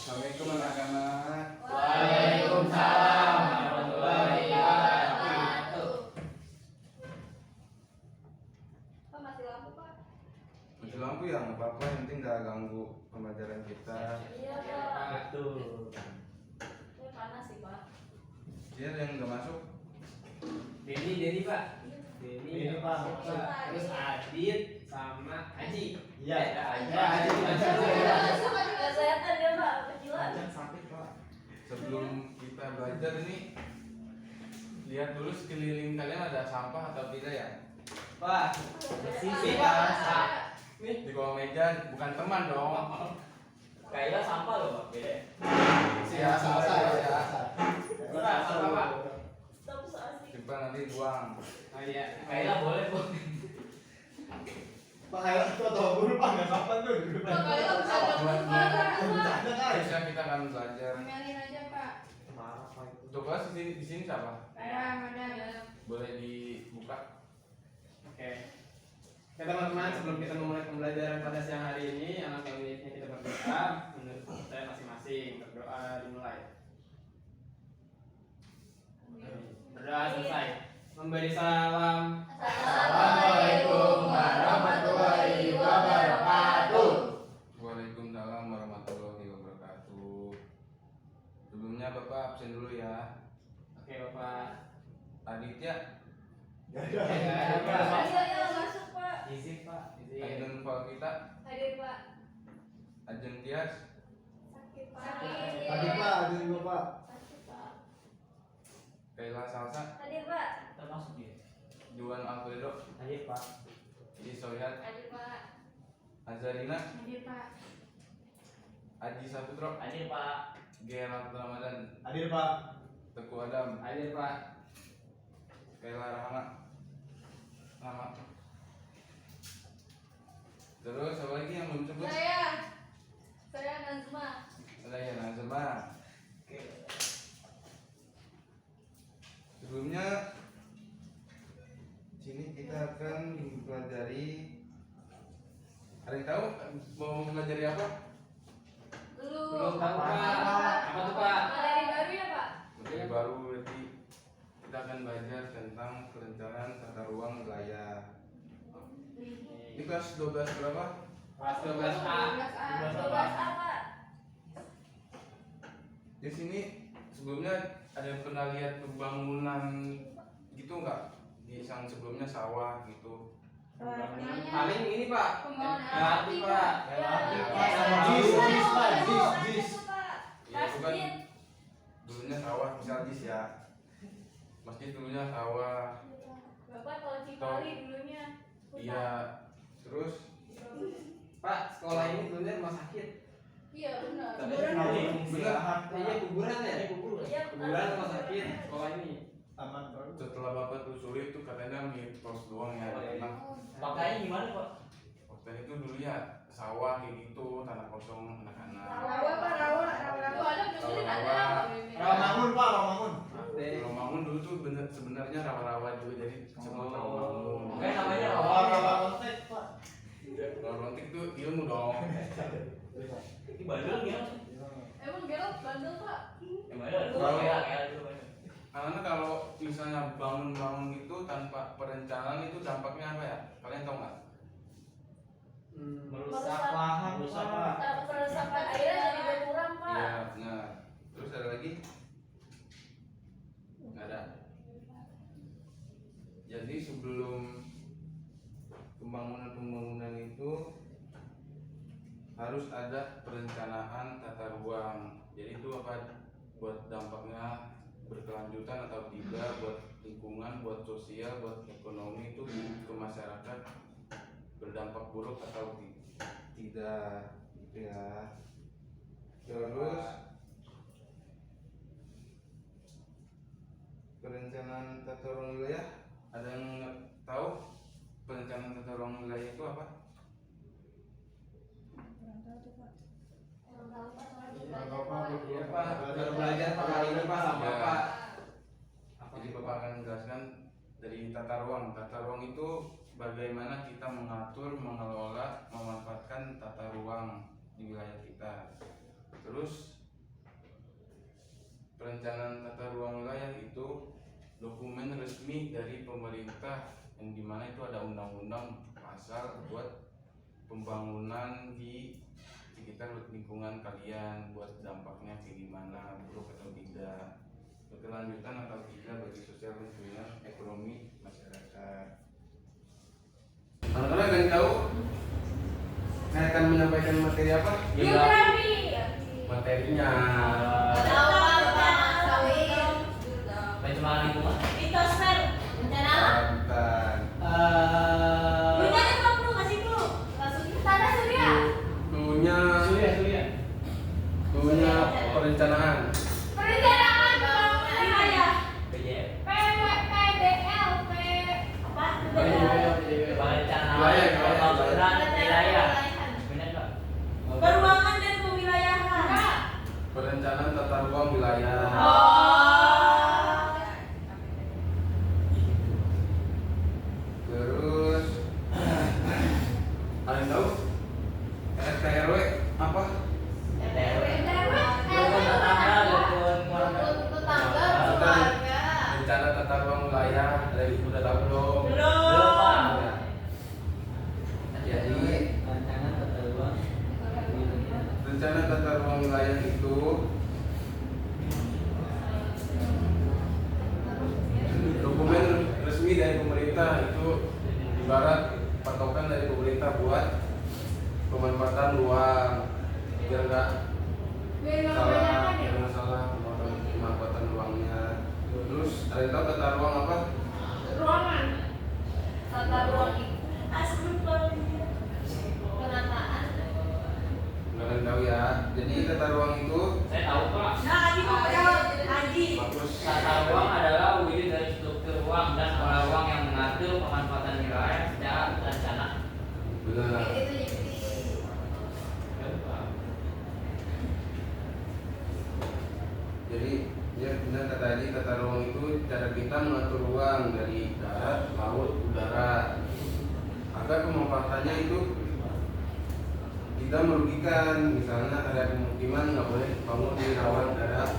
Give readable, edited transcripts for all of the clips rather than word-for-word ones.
Assalamualaikum anak-anak. Waalaikumsalam warahmatullahi wabarakatuh. Pak mati lampu Pak. Mati lampu ya nggak apa-apa, yang penting nggak ganggu pembelajaran kita. Iya Pak. Betul. Ini panas sih Pak. Dia ada yang nggak masuk. Denny Pak. Denny Pak. Terus Adit sama Aji. Iya. Aji. Kesehatan ya Pak, kecilan. Sakit Pak. Sebelum kita belajar ini, lihat dulu sekeliling kalian ada sampah atau tidak ya. Pak. Bersih Pak. Di bawah meja, bukan teman dong. Kayaknya sampah loh Pak. Beda. Biasa ya. Pak, sampah Pak. Stop so asik. Simpan nanti buang. Oh iya. Kayaknya boleh Bu. Pak Kayla foto guru Pak nggak kapan tuh dulu. Pak Kayla bisa dapet Pak. Bercanda kali. Bisa kita akan belajar. Emailin aja Pak. Marah Pak itu. Untuk kelas di sini siapa? Ada. Boleh dibuka. Oke. Oke teman-teman, sebelum kita memulai pembelajaran pada siang hari ini, alangkah baiknya kita berdoa menurut saya masing-masing. Berdoa dimulai. Berdoa selesai. Memberi salam. Assalamualaikum warahmatullahi wabarakatuh. Waalaikumsalam warahmatullahi wabarakatuh. Sebelumnya Bapak absen dulu ya. Oke Bapak. Aditya, Ya, Ayo masuk Pak. izin Pak. Izin. Ajeng Falvita, Hadir Pak. Ajeng Tias, Sakit Pak. Sakit. Tadi Pak, ada juga Pak. Sakit Pak. Kayla Salsa, Hadir Pak. Termasuk dia. Juan Alfredo, Ayo Pak. Idi Soyat, Hadir Pak. Azarina, Hadir Pak. Aji Saputro, Hadir Pak. Gerald Ramadan, Hadir Pak. Teguh Adam, Hadir Pak. Kayla Rahma, Rahma. Terus apa lagi yang belum sebut? Saya Nazma. Ada ya Nazma. Oke. Sebelumnya sini kita akan mempelajari. Ada yang tahu mau mempelajari apa? Belum tahu Pak. Apa tuh Pak? Materi baru ya Pak. Materi baru berarti kita akan belajar tentang perencanaan tata ruang wilayah. Ini kelas 12 berapa? Kelas 12A. 12A Pak. Di sini sebelumnya ada yang pernah lihat bangunan gitu nggak? Di yang sebelumnya sawah gitu. Paling ini Pak. Pembangunan LRT Pak. LRT, Pak. Jis Pak, jis. Ya itu kan dulunya sawah, misal jis ya. Masjid dulunya sawah. Bapak kalau Cipali dulunya. Iya. Terus Pak, sekolah ini dulunya rumah sakit. Iya benar. Iya kuburan ya? Iya, Kuburan rumah sakit sekolah ini. Taman baru. setelah bapak telusuri itu katanya mitos doang ya. Oh, iya. Karena Makanya gimana Pak? waktu itu dulu ya sawah kayak gitu, tanah kosong anak-anak. Rawa Pak, rawa. Tuh ada dengerin ada. Rawamangun Pak, Rawamangun. Rawamangun dulu tuh sebenarnya rawa-rawa juga, jadi semua Rawamangun. Makanya namanya Oh, Rawamangun. Rawamangun Pak. Kalau rontik tuh ilmu dong. Ini bandel gimana? Emang Gerald bandel Pak. Gimana? Kalau- Ya dulu. Karena kalau misalnya bangun-bangun gitu tanpa perencanaan itu dampaknya apa ya? Kalian tahu nggak? Merusak lahan Merusak, Pak. Perusakan airnya jadi berkurang Pak. Iya, benar. Terus ada lagi? Nggak ada. Jadi sebelum pembangunan itu harus ada perencanaan tata ruang. Jadi itu apa? Buat dampaknya berkelanjutan atau tidak, buat lingkungan, buat sosial, buat ekonomi itu ke masyarakat berdampak buruk atau tidak gitu ya. Terus perencanaan tata ruang wilayah, ada yang tahu perencanaan tata ruang wilayah itu apa? Iya Pak, baru belajar Pak kali ini Pak sama Ya. Pak. Jadi Bapak akan menjelaskan dari tata ruang. Tata ruang itu bagaimana kita mengatur, mengelola, memanfaatkan tata ruang di wilayah kita. Terus perencanaan tata ruang wilayah itu dokumen resmi dari pemerintah yang dimana itu ada undang-undang pasal buat pembangunan di sekitar lingkungan kalian, buat dampaknya kayak gimana, buruk atau tidak, berkelanjutan atau tidak bagi sosial lingkungan ekonomi masyarakat. Anak-anak akan tahu saya akan menyampaikan materi apa? Geografi. Materinya Tahu apa? Sawit. Pencemaran lingkungan. Litosfer. Bencana alam. bukan Bencana kamu kasih dulu. Langsung tanah surya. dulunya Surya. perencanaan. Perencanaan pembangunan wilayah. PJF. PDL. Apa? Perencanaan Wilayah. pembangunan wilayah. Benar Pak? Peruangan dan kewilayahan. Perencanaan tata ruang wilayah. Terus ada yang tahu RT RW apa? Rencana tata ruang wilayah ada ibu udah tahu belum? Belum Pak. Jadi Rancangan tata ruang. rencana tata ruang wilayah itu dokumen resmi dari pemerintah, itu ibarat patokan dari pemerintah buat pemanfaatan ruang biar nggak salah pemanfaatan ruangnya. Terus ada yang tahu tata ruang apa? Ruangan. Tata ruang itu penataan. Nggak ada yang tahu ya. Jadi tata ruang itu Saya tahu Pak. Nah, Adi mau jawab. Adi. bagus. Tata ruang adalah wujud dari struktur ruang dan pola ruang yang mengatur pemanfaatan wilayah secara terencana. Benar. Itu jadi. Jadi ya benar kata tadi, tata ruang itu cara kita mengatur ruang dari darat, laut, udara agar pemanfaatannya itu tidak merugikan. Misalnya ada pemukiman nggak boleh bangun di rawan darat,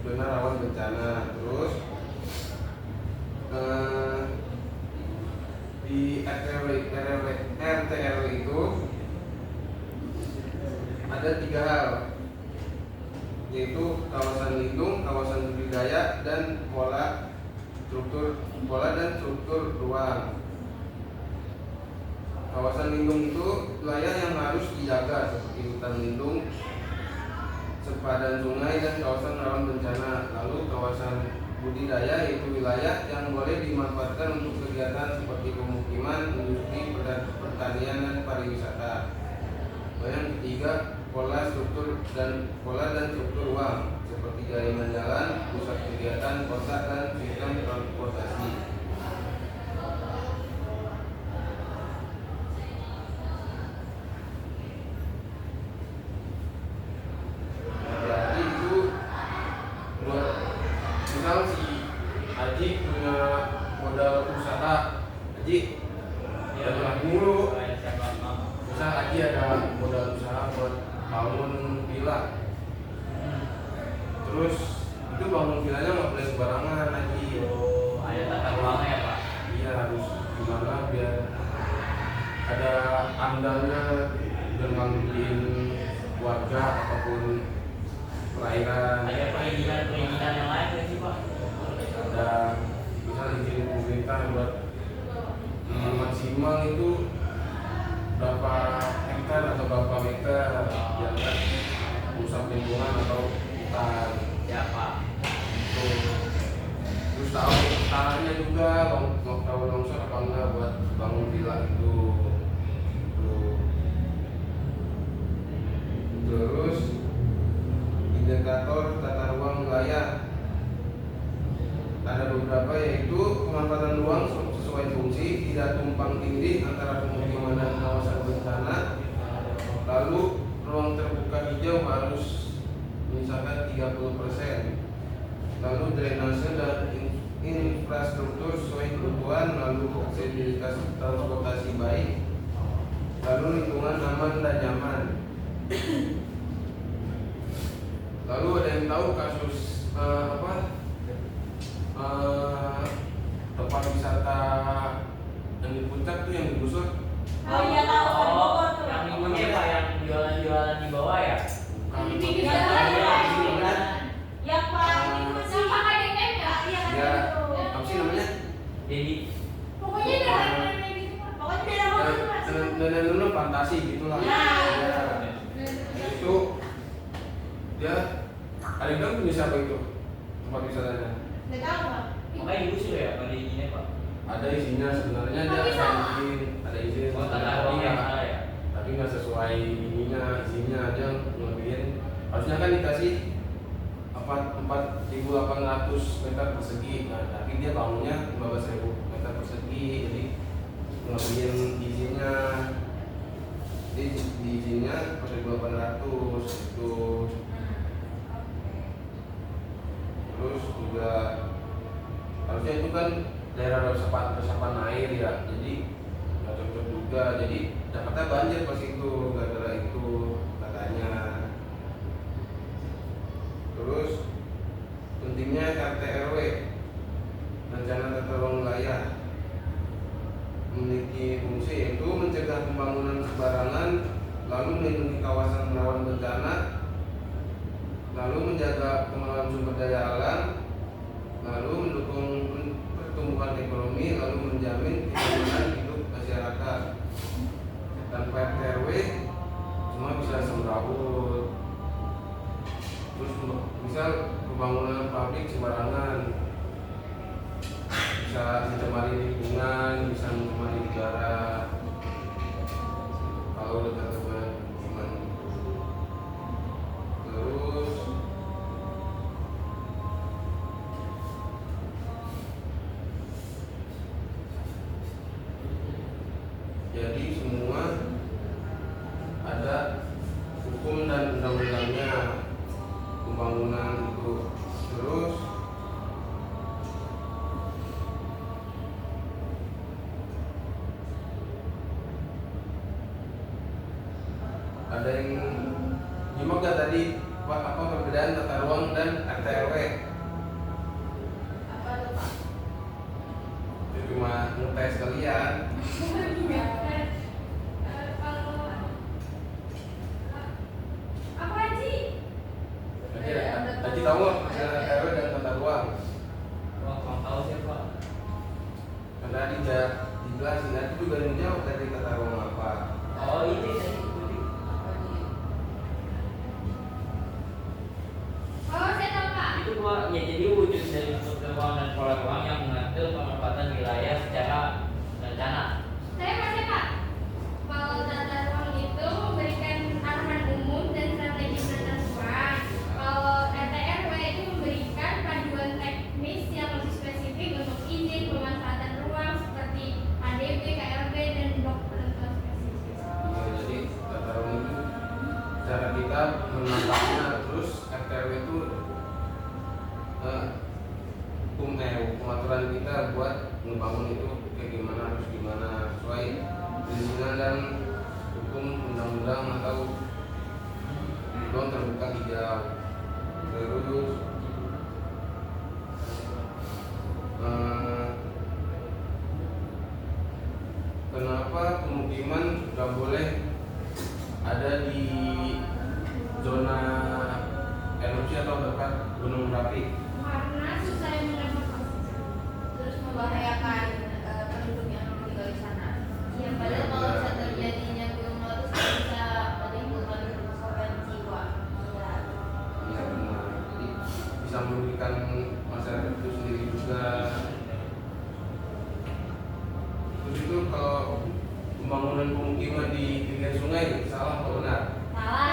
benar rawan bencana. Terus di RT RW itu ada 3 hal, yaitu kawasan lindung, kawasan budidaya, dan pola dan struktur ruang. Kawasan lindung itu wilayah yang harus dijaga seperti hutan lindung, sepadan sungai, dan kawasan rawan bencana. Lalu kawasan budidaya yaitu wilayah yang boleh dimanfaatkan untuk kegiatan seperti pemukiman, industri, pertanian, dan pariwisata. Yang ketiga, pola dan struktur ruang seperti jaringan jalan, pusat kegiatan kota, dan sistem transportasi. Jadi itu buat misal si Haji punya modal usaha, Haji ya mulu. Misal Haji ada modal usaha buat bangun villa, terus itu bangun villanya nggak boleh sembarangan Haji. Ada tata ruangnya ya Pak. Iya, harus gimana biar ada amdalnya, biar nganggulin warga ataupun perairan. Ada perizinan yang lain nggak sih Pak? Ada misal izin pemerintah buat maksimal itu berapa hektar atau berapa meter, biar nggak rusak lingkungan atau hutan. Ya Pak. Terus tahu tanahnya juga, mau tahu longsor apa enggak buat bangun villa itu. Tuh. Terus indikator tata ruang wilayah ada beberapa, yaitu pemanfaatan ruang sesuai fungsi, tidak tumpang tindih antara pemukiman dan kawasan bencana. Lalu ruang terbuka hijau harus misalkan 30%. Lalu drainase dan infrastruktur sesuai kebutuhan, lalu aksesibilitas transportasi baik, lalu lingkungan aman dan nyaman. yang tahu kasus tempat wisata yang di puncak tuh yang digusur? Oh iya tahu ada Bogor tuh. Yang ini ya Pak, yang jualan-jualan di bawah ya? Di pinggir Bukan. jalan ya. Bukan. Yang paling itu sih pakai DM ya? Iya kan Ya, itu. apa sih namanya? Jadi Pokoknya daerah gitu. Pokoknya daerah Bogor tuh Mas. Dan fantasi gitulah. Ya. Itu dia ada yang tahu punya siapa itu tempat wisatanya? Nggak tahu Pak. makanya digusur ya, pada izinnya Pak. Ada isinya sebenarnya dia Tapi sama. ada izin Oh, tata tapi ruang yang nggak salah ya? tapi nggak sesuai ininya izinnya aja ngelebihin. Harusnya kan dikasih 4.800 meter persegi, nah tapi dia bangunnya 15.000 meter persegi, jadi ngelebihin izinnya. Jadi di izinnya 4.800 itu. Terus juga harusnya itu kan daerah resapan air ya, jadi nggak cocok juga. Jadi Jakarta banjir pas itu gara-gara itu katanya. Terus pentingnya RT RW rencana tata ruang wilayah memiliki fungsi yaitu mencegah pembangunan sembarangan, lalu melindungi kawasan rawan bencana, lalu menjaga pengelolaan sumber daya alam, lalu mendukung pertumbuhan ekonomi, lalu menjamin kenyamanan hidup masyarakat. Tanpa RT RW cuma bisa semrawut. Terus misal pembangunan pabrik sembarangan bisa mencemari lingkungan, bisa mencemari negara kalau dekat dengan lingkungan. Terus jadi semua ada hukum dan undang-undangnya pembangunan itu. Terus ada yang nyimak gak tadi apa perbedaan tata ruang dan RT RW? Apa tuh Pak? Itu cuma ngetes kalian. Apaan sih? Tadi tahu nggak perbedaan RT RW dan tata ruang? Wah, kurang tahu sih Pak. Karena tidak dijelasin, nanti juga yang jawab dari tata ruang apa. Oh ini tadi ikuti. Oh saya tahu Pak. Itu Pak, ya jadi wujud dari struktur ruang dan pola ruang yang mengatur pemanfaatan wilayah secara rencana. Saya masih Pak. Kalau tata ruang itu memberikan arahan umum dan strategi penata ruang. Kalau RT RW itu memberikan panduan teknis yang lebih spesifik untuk izin pemanfaatan ruang seperti ADB, KLB dan blok penentuan spesifik. Ya, jadi tata ruang itu cara kita menatapnya. Terus RT RW itu pengaturan kita buat ngebangun itu kayak gimana, harus gimana sesuai perizinan dan hukum undang-undang atau ruang terbuka hijau. Terus kenapa pemukiman nggak boleh ada di zona erupsi atau dekat gunung berapi? Karena susah mengevakuasi, terus membahayakan penduduk yang tinggal di sana. Yang padahal kalau bisa terjadinya gunung meletus bisa menimbulkan korban jiwa. Ya benar. Jadi bisa merugikan masyarakat itu sendiri juga. Terus itu kalau pembangunan pemukiman di pinggir sungai salah atau benar? Salah.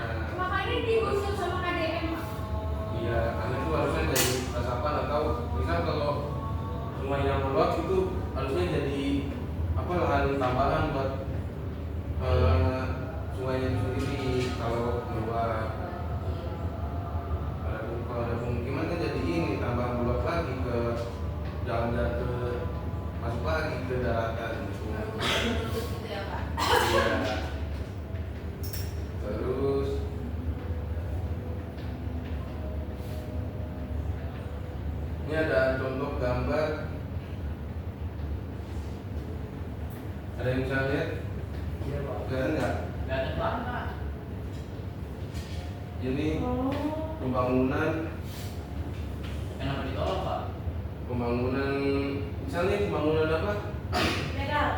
Nah, Makanya digusur sama KDM. iya, karena itu harusnya dari resapan atau misal kalau sungainya meluap itu harusnya jadi apa lahan tambahan buat sungainya sendiri kalau meluap. Kalau ada pemukiman kan jadi ini tambah meluap lagi ke jalan ke masuk lagi ke daratan gitu. Gitu ya Pak. Iya. Terus gambar. Ada yang bisa lihat? Iya Pak. Gak enggak? Gak ada Pak. Ini Oh. pembangunan Kenapa ditolak Pak? pembangunan misalnya pembangunan apa? Legal.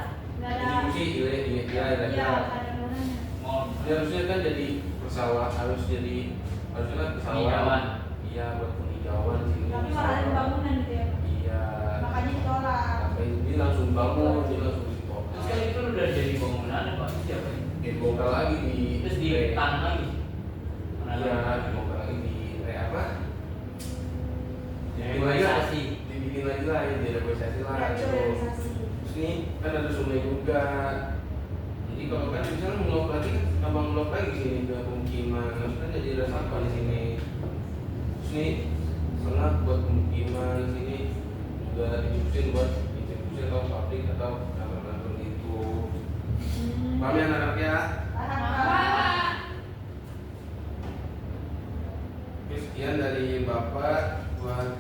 Nggak ada. Institusi ya, Iya, ilegal. ada gunanya. Mau Ini harusnya kan jadi pesawat, harusnya kan pesawat. penghijauan. Iya, buat penghijauan sini. Tapi malah ada bangunan gitu ya. Iya. Makanya ditolak. Sampai ini langsung bangun, ini langsung dibongkar. Terus kan itu udah jadi bangunan ya Pak. Itu siapa ini? Dibongkar lagi di Terus ditanam lagi. Iya, dibongkar lagi di apa? Revitalisasi. Dibikin lagi lah, ya, direvitalisasi lah. Ya, itu Terus realisasi. ini kan ada sungai juga. Jadi kalau kan misalnya meluap lagi, tambah meluap lagi sini ke pemukiman, kan jadi resapan di sini. Terus ini sangat buat pemukiman di sini juga diusin buat institusi atau pabrik atau kantor-kantor gitu. Paham ya anak-anak ya? Pak. Oke, sekian dari Bapak buat